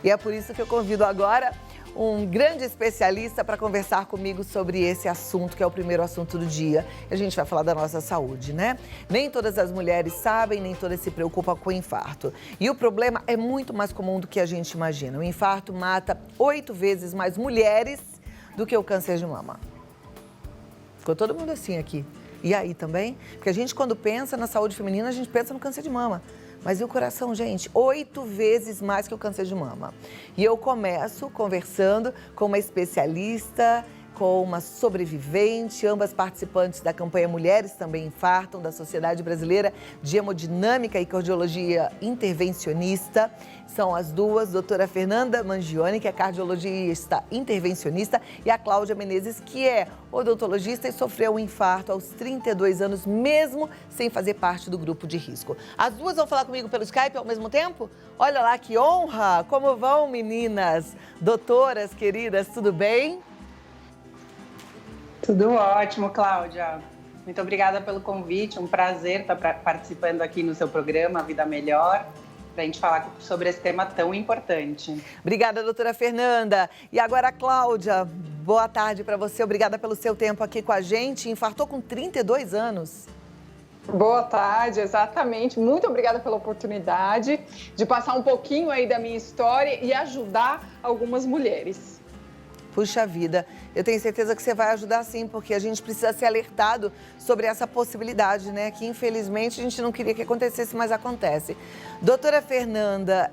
E é por isso que eu convido agora um grande especialista para conversar comigo sobre esse assunto, que é o primeiro assunto do dia. A gente vai falar da nossa saúde, né? Nem todas as mulheres sabem, nem todas se preocupam com o infarto. E o problema é muito mais comum do que a gente imagina. O infarto mata 8 vezes mais mulheres do que o câncer de mama. Ficou todo mundo assim aqui. E aí também? Porque a gente, quando pensa na saúde feminina, a gente pensa no câncer de mama. Mas e o coração, gente? 8 vezes mais que o câncer de mama. E eu começo conversando com uma especialista, com uma sobrevivente, ambas participantes da campanha Mulheres Também Infartam, da Sociedade Brasileira de Hemodinâmica e Cardiologia Intervencionista. São as duas, doutora Fernanda Mangione, que é cardiologista intervencionista, e a Cláudia Menezes, que é odontologista e sofreu um infarto aos 32 anos, mesmo sem fazer parte do grupo de risco. As duas vão falar comigo pelo Skype ao mesmo tempo? Olha lá que honra! Como vão, meninas? Doutoras queridas, tudo bem? Tudo ótimo, Cláudia. Muito obrigada pelo convite, um prazer estar participando aqui no seu programa Vida Melhor, para a gente falar sobre esse tema tão importante. Obrigada, doutora Fernanda. E agora, Cláudia, boa tarde para você. Obrigada pelo seu tempo aqui com a gente. Infartou com 32 anos. Boa tarde, exatamente. Muito obrigada pela oportunidade de passar um pouquinho aí da minha história e ajudar algumas mulheres. Puxa vida, eu tenho certeza que você vai ajudar sim, porque a gente precisa ser alertado sobre essa possibilidade, né? Que infelizmente a gente não queria que acontecesse, mas acontece. Doutora Fernanda,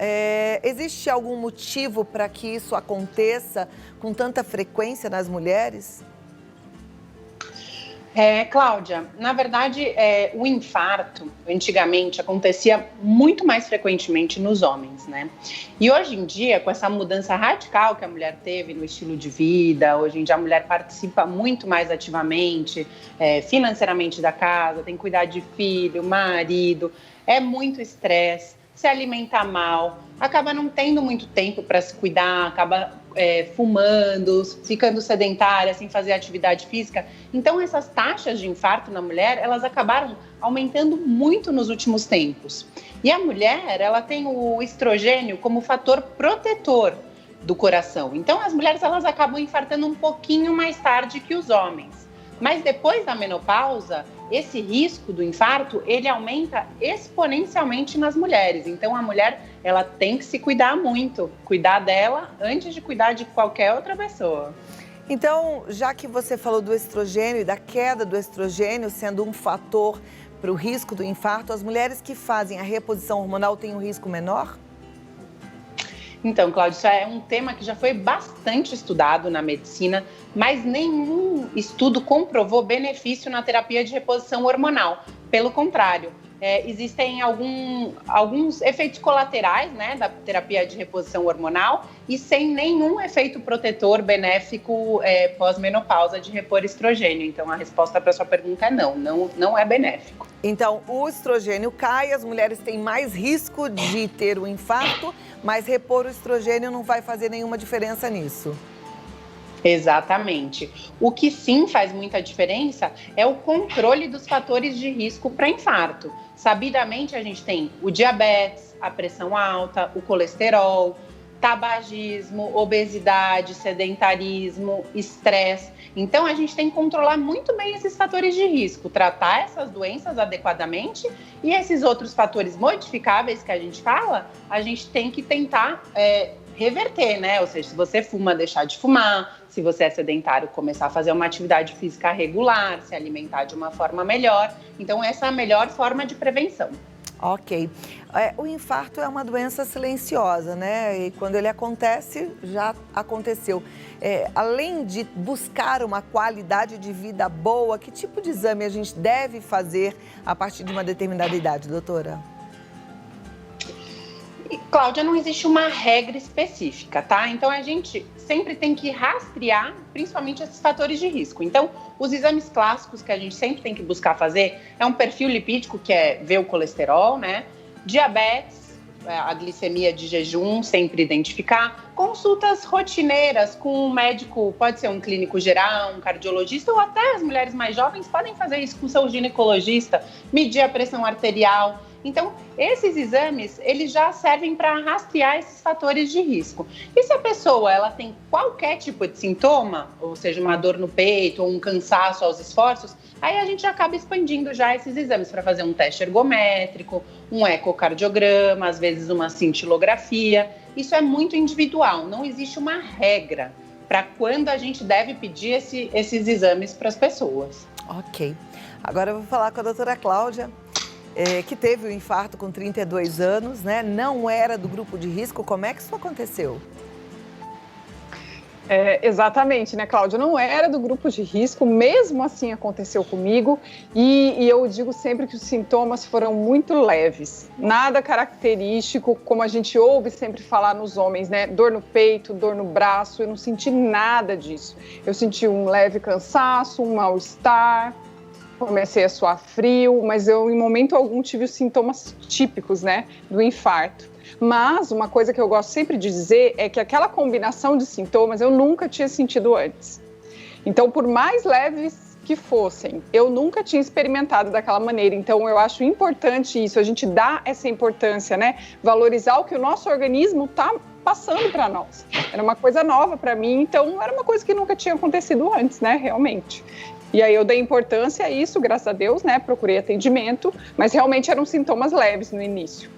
existe algum motivo para que isso aconteça com tanta frequência nas mulheres? Cláudia, na verdade, o infarto antigamente acontecia muito mais frequentemente nos homens, né? E hoje em dia, com essa mudança radical que a mulher teve no estilo de vida, hoje em dia a mulher participa muito mais ativamente, financeiramente da casa, tem que cuidar de filho, marido, é muito estresse, se alimenta mal, acaba não tendo muito tempo para se cuidar, acaba fumando, ficando sedentária, sem fazer atividade física. Então, essas taxas de infarto na mulher, elas acabaram aumentando muito nos últimos tempos. E a mulher, ela tem o estrogênio como fator protetor do coração. Então, as mulheres, elas acabam infartando um pouquinho mais tarde que os homens. Mas depois da menopausa, esse risco do infarto, ele aumenta exponencialmente nas mulheres. Então, a mulher, ela tem que se cuidar muito, cuidar dela antes de cuidar de qualquer outra pessoa. Então, já que você falou do estrogênio e da queda do estrogênio sendo um fator para o risco do infarto, as mulheres que fazem a reposição hormonal têm um risco menor? Então, Cláudia, isso é um tema que já foi bastante estudado na medicina, mas nenhum estudo comprovou benefício na terapia de reposição hormonal. Pelo contrário, existem alguns efeitos colaterais, né, da terapia de reposição hormonal e sem nenhum efeito protetor benéfico pós-menopausa de repor estrogênio. Então, a resposta para a sua pergunta é não é benéfico. Então, o estrogênio cai, as mulheres têm mais risco de ter um infarto, mas repor o estrogênio não vai fazer nenhuma diferença nisso. Exatamente. O que sim faz muita diferença é o controle dos fatores de risco para infarto. Sabidamente, a gente tem o diabetes, a pressão alta, o colesterol, tabagismo, obesidade, sedentarismo, estresse. Então, a gente tem que controlar muito bem esses fatores de risco, tratar essas doenças adequadamente e esses outros fatores modificáveis que a gente fala, a gente tem que tentar reverter, né? Ou seja, se você fuma, deixar de fumar, se você é sedentário, começar a fazer uma atividade física regular, se alimentar de uma forma melhor. Então, essa é a melhor forma de prevenção. Ok. O infarto é uma doença silenciosa, né? E quando ele acontece, já aconteceu. Além de buscar uma qualidade de vida boa, que tipo de exame a gente deve fazer a partir de uma determinada idade, doutora? Cláudia, não existe uma regra específica, tá? Então, a gente sempre tem que rastrear, principalmente esses fatores de risco. Então, os exames clássicos que a gente sempre tem que buscar fazer é um perfil lipídico, que é ver o colesterol, né? Diabetes, a glicemia de jejum, sempre identificar. Consultas rotineiras com um médico, pode ser um clínico geral, um cardiologista, ou até as mulheres mais jovens podem fazer isso com seu ginecologista, medir a pressão arterial. Então, esses exames, eles já servem para rastrear esses fatores de risco. E se a pessoa ela tem qualquer tipo de sintoma, ou seja, uma dor no peito ou um cansaço aos esforços, aí a gente acaba expandindo já esses exames para fazer um teste ergométrico, um ecocardiograma, às vezes uma cintilografia. Isso é muito individual, não existe uma regra para quando a gente deve pedir esses exames para as pessoas. Ok. Agora eu vou falar com a doutora Cláudia, que teve o infarto com 32 anos, né? Não era do grupo de risco. Como é que isso aconteceu? Exatamente, né, Cláudia? Não era do grupo de risco, mesmo assim aconteceu comigo. E eu digo sempre que os sintomas foram muito leves, nada característico, como a gente ouve sempre falar nos homens, né? Dor no peito, dor no braço, eu não senti nada disso. Eu senti um leve cansaço, um mal-estar, comecei a suar frio, mas eu em momento algum tive os sintomas típicos, né, do infarto. Mas uma coisa que eu gosto sempre de dizer é que aquela combinação de sintomas eu nunca tinha sentido antes. Então, por mais leves que fossem, eu nunca tinha experimentado daquela maneira. Então, eu acho importante isso, a gente dar essa importância, né? Valorizar o que o nosso organismo está passando para nós. Era uma coisa nova para mim, então era uma coisa que nunca tinha acontecido antes, né? Realmente. E aí eu dei importância a isso, graças a Deus, né? Procurei atendimento, mas realmente eram sintomas leves no início.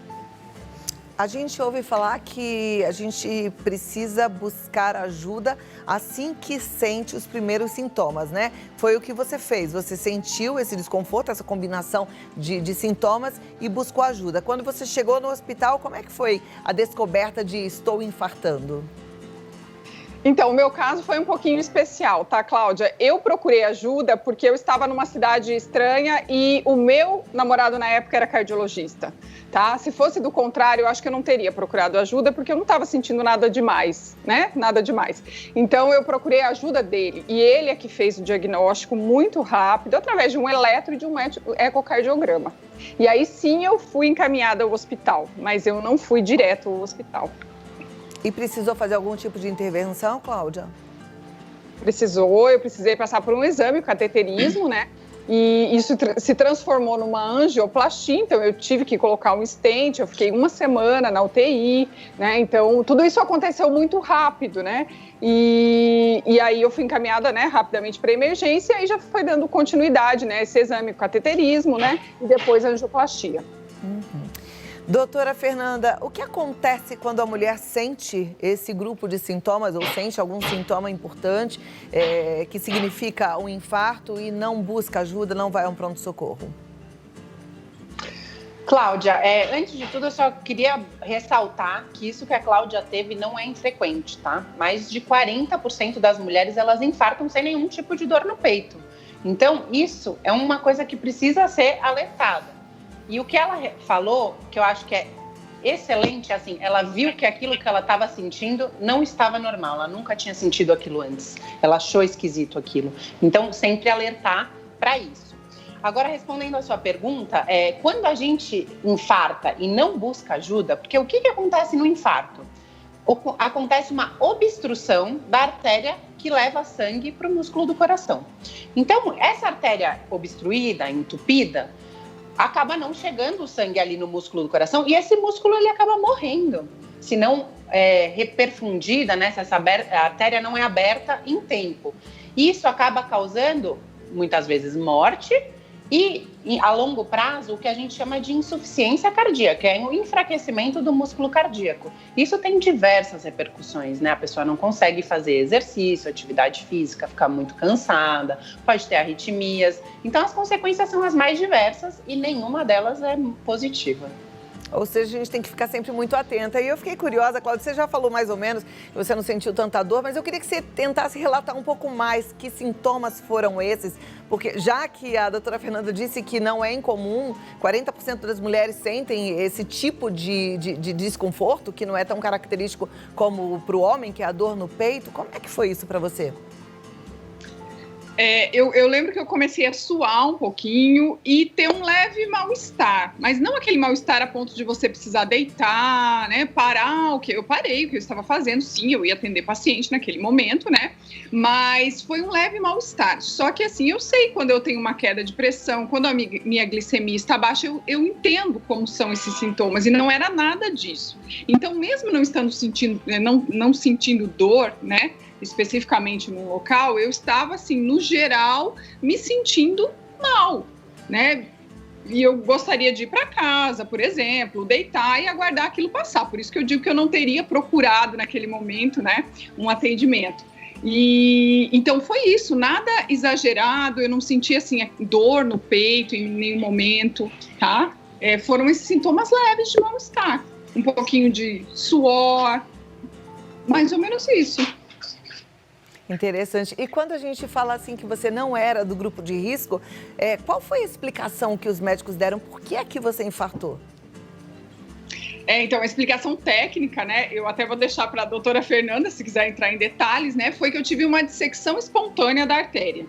A gente ouve falar que a gente precisa buscar ajuda assim que sente os primeiros sintomas, né? Foi o que você fez, você sentiu esse desconforto, essa combinação de sintomas e buscou ajuda. Quando você chegou no hospital, como é que foi a descoberta de estou infartando? Então, o meu caso foi um pouquinho especial, tá, Cláudia? Eu procurei ajuda porque eu estava numa cidade estranha e o meu namorado na época era cardiologista, tá? Se fosse do contrário, eu acho que eu não teria procurado ajuda porque eu não estava sentindo nada demais, né? Nada demais. Então, eu procurei a ajuda dele e ele é que fez o diagnóstico muito rápido através de um eletro e de um ecocardiograma. E aí sim eu fui encaminhada ao hospital, mas eu não fui direto ao hospital. E precisou fazer algum tipo de intervenção, Cláudia? Eu precisei passar por um exame, o cateterismo, né? E isso se transformou numa angioplastia, então eu tive que colocar um stent, eu fiquei uma semana na UTI, né? Então, tudo isso aconteceu muito rápido, né? E aí eu fui encaminhada, né, rapidamente para emergência e já foi dando continuidade, né? Esse exame, o cateterismo, né? E depois a angioplastia. Doutora Fernanda, o que acontece quando a mulher sente esse grupo de sintomas ou sente algum sintoma importante que significa um infarto e não busca ajuda, não vai a um pronto-socorro? Cláudia, antes de tudo eu só queria ressaltar que isso que a Cláudia teve não é infrequente, tá? Mais de 40% das mulheres, elas infartam sem nenhum tipo de dor no peito. Então, isso é uma coisa que precisa ser alertada. E o que ela falou, que eu acho que é excelente, assim, ela viu que aquilo que ela estava sentindo não estava normal, ela nunca tinha sentido aquilo antes, ela achou esquisito aquilo. Então, sempre alertar para isso. Agora, respondendo a sua pergunta, quando a gente infarta e não busca ajuda, porque o que acontece no infarto? Acontece uma obstrução da artéria que leva sangue para o músculo do coração. Então, essa artéria obstruída, entupida, acaba não chegando o sangue ali no músculo do coração e esse músculo ele acaba morrendo, se não reperfundida, né, se essa artéria não é aberta em tempo. Isso acaba causando, muitas vezes, morte e, a longo prazo, o que a gente chama de insuficiência cardíaca, que é o enfraquecimento do músculo cardíaco. Isso tem diversas repercussões, né? A pessoa não consegue fazer exercício, atividade física, ficar muito cansada, pode ter arritmias. Então, as consequências são as mais diversas e nenhuma delas é positiva. Ou seja, a gente tem que ficar sempre muito atenta. E eu fiquei curiosa, Cláudia, você já falou mais ou menos, que você não sentiu tanta dor, mas eu queria que você tentasse relatar um pouco mais que sintomas foram esses, porque já que a doutora Fernanda disse que não é incomum, 40% das mulheres sentem esse tipo de desconforto, que não é tão característico como para o homem, que é a dor no peito. Como é que foi isso para você? Eu lembro que eu comecei a suar um pouquinho e ter um leve mal-estar, mas não aquele mal-estar a ponto de você precisar deitar, né, parar eu parei o que eu estava fazendo, sim, eu ia atender paciente naquele momento, né, mas foi um leve mal-estar, só que assim, eu sei quando eu tenho uma queda de pressão, quando a minha glicemia está baixa, eu entendo como são esses sintomas e não era nada disso, então mesmo não estando sentindo, não sentindo dor, né, especificamente no local, eu estava, assim, no geral, me sentindo mal, né? E eu gostaria de ir para casa, por exemplo, deitar e aguardar aquilo passar. Por isso que eu digo que eu não teria procurado naquele momento, né, um atendimento. E então foi isso, nada exagerado, eu não senti, assim, dor no peito em nenhum momento, tá? Foram esses sintomas leves de mal-estar. Um pouquinho de suor, mais ou menos isso. Interessante. E quando a gente fala assim que você não era do grupo de risco, qual foi a explicação que os médicos deram? Por que é que você infartou? Então, a explicação técnica, né, eu até vou deixar para a doutora Fernanda, se quiser entrar em detalhes, né, foi que eu tive uma dissecção espontânea da artéria,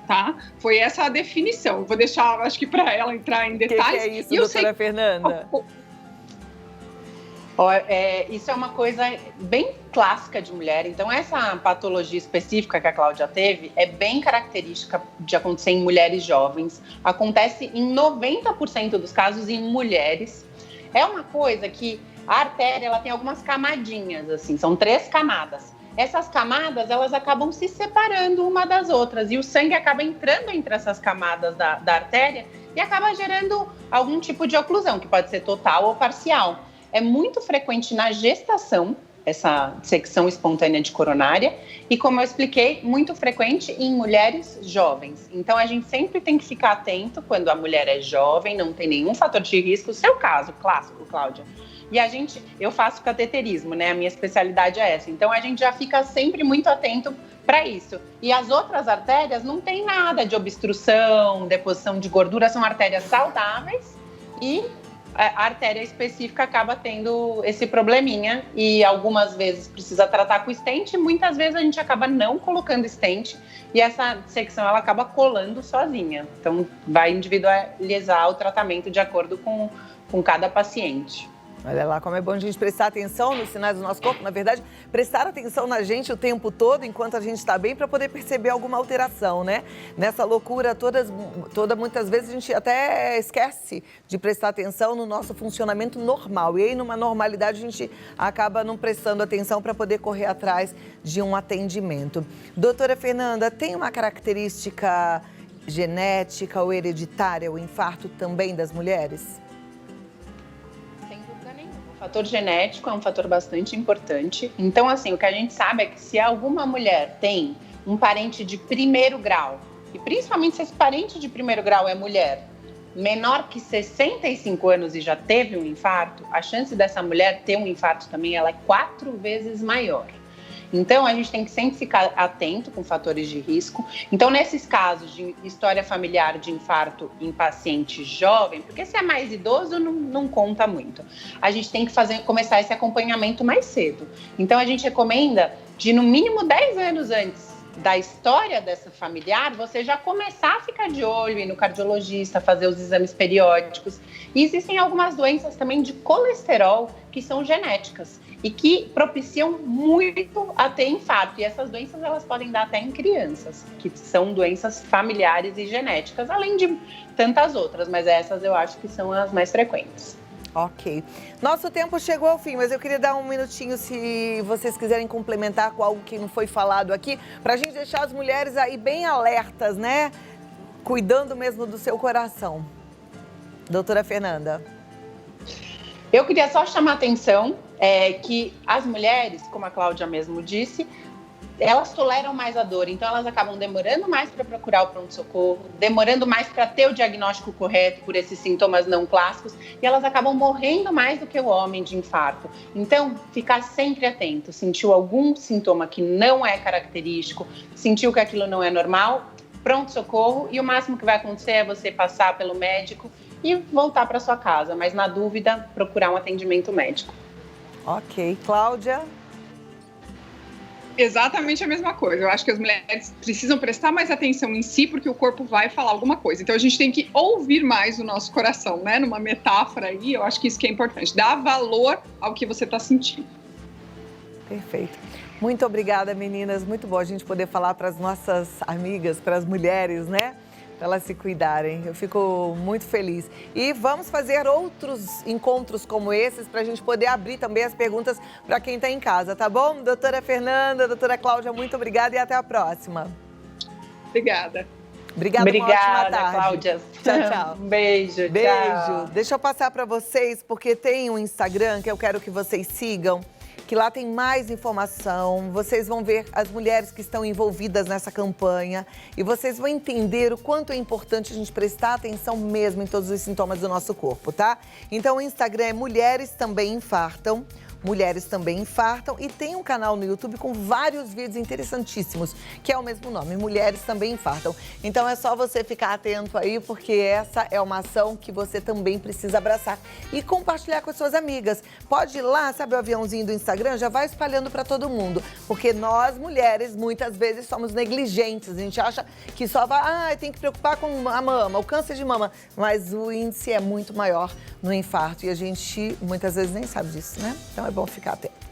tá? Foi essa a definição. Eu vou deixar, acho que para ela entrar em detalhes. O que é isso, doutora Fernanda? Isso é uma coisa bem clássica de mulher. Então, essa patologia específica que a Cláudia teve é bem característica de acontecer em mulheres jovens. Acontece em 90% dos casos em mulheres. É uma coisa que a artéria ela tem algumas camadinhas, assim, são 3 camadas. Essas camadas, elas acabam se separando uma das outras e o sangue acaba entrando entre essas camadas da artéria e acaba gerando algum tipo de oclusão, que pode ser total ou parcial. É muito frequente na gestação, essa dissecção espontânea de coronária, e como eu expliquei, muito frequente em mulheres jovens. Então, a gente sempre tem que ficar atento quando a mulher é jovem, não tem nenhum fator de risco, seu caso clássico, Cláudia. E eu faço cateterismo, né? A minha especialidade é essa. Então, a gente já fica sempre muito atento para isso. E as outras artérias não tem nada de obstrução, deposição de gordura, são artérias saudáveis e a artéria específica acaba tendo esse probleminha e algumas vezes precisa tratar com stent e muitas vezes a gente acaba não colocando stent e essa dissecção ela acaba colando sozinha. Então, vai individualizar o tratamento de acordo com cada paciente. Olha lá como é bom a gente prestar atenção nos sinais do nosso corpo. Na verdade, prestar atenção na gente o tempo todo, enquanto a gente está bem, para poder perceber alguma alteração, né? Nessa loucura toda, muitas vezes a gente até esquece de prestar atenção no nosso funcionamento normal. E aí, numa normalidade, a gente acaba não prestando atenção para poder correr atrás de um atendimento. Doutora Fernanda, tem uma característica genética ou hereditária, o infarto também das mulheres? O fator genético é um fator bastante importante. Então, assim, o que a gente sabe é que se alguma mulher tem um parente de primeiro grau, e principalmente se esse parente de primeiro grau é mulher, menor que 65 anos e já teve um infarto, a chance dessa mulher ter um infarto também ela é 4 vezes maior. Então, a gente tem que sempre ficar atento com fatores de risco. Então, nesses casos de história familiar de infarto em paciente jovem, porque se é mais idoso, não conta muito. A gente tem que começar esse acompanhamento mais cedo. Então, a gente recomenda de, no mínimo, 10 anos antes da história dessa familiar, você já começar a ficar de olho, ir no cardiologista, fazer os exames periódicos. E existem algumas doenças também de colesterol que são genéticas e que propiciam muito a ter infarto. E essas doenças, elas podem dar até em crianças, que são doenças familiares e genéticas, além de tantas outras, mas essas eu acho que são as mais frequentes. Ok. Nosso tempo chegou ao fim, mas eu queria dar um minutinho, se vocês quiserem complementar com algo que não foi falado aqui, para a gente deixar as mulheres aí bem alertas, né? Cuidando mesmo do seu coração. Doutora Fernanda. Eu queria só chamar a atenção que as mulheres, como a Cláudia mesmo disse, elas toleram mais a dor, então elas acabam demorando mais para procurar o pronto-socorro, demorando mais para ter o diagnóstico correto por esses sintomas não clássicos, e elas acabam morrendo mais do que o homem de infarto. Então, ficar sempre atento, sentiu algum sintoma que não é característico, sentiu que aquilo não é normal, pronto-socorro, e o máximo que vai acontecer é você passar pelo médico e voltar para sua casa, mas na dúvida, procurar um atendimento médico. Ok. Cláudia? Exatamente a mesma coisa. Eu acho que as mulheres precisam prestar mais atenção em si, porque o corpo vai falar alguma coisa. Então a gente tem que ouvir mais o nosso coração, né? Numa metáfora aí, eu acho que isso que é importante. Dar valor ao que você está sentindo. Perfeito. Muito obrigada, meninas. Muito bom a gente poder falar para as nossas amigas, para as mulheres, né? Para elas se cuidarem. Eu fico muito feliz. E vamos fazer outros encontros como esses para a gente poder abrir também as perguntas para quem está em casa, tá bom? Doutora Fernanda, doutora Cláudia, muito obrigada e até a próxima. Obrigada. Obrigada, uma ótima tarde. Cláudia. Tchau, tchau. Beijo, Beijo. tchau. Deixa eu passar para vocês, porque tem um Instagram que eu quero que vocês sigam, que lá tem mais informação, vocês vão ver as mulheres que estão envolvidas nessa campanha e vocês vão entender o quanto é importante a gente prestar atenção mesmo em todos os sintomas do nosso corpo, tá? Então o Instagram é Mulheres Também Infartam. Mulheres Também Infartam, e tem um canal no YouTube com vários vídeos interessantíssimos, que é o mesmo nome, Mulheres Também Infartam. Então é só você ficar atento aí, porque essa é uma ação que você também precisa abraçar e compartilhar com as suas amigas. Pode ir lá, sabe o aviãozinho do Instagram? Já vai espalhando para todo mundo, porque nós mulheres muitas vezes somos negligentes, a gente acha que só vai, tem que preocupar com a mama, o câncer de mama, mas o índice é muito maior no infarto e a gente muitas vezes nem sabe disso, né? Então é bom ficar atento.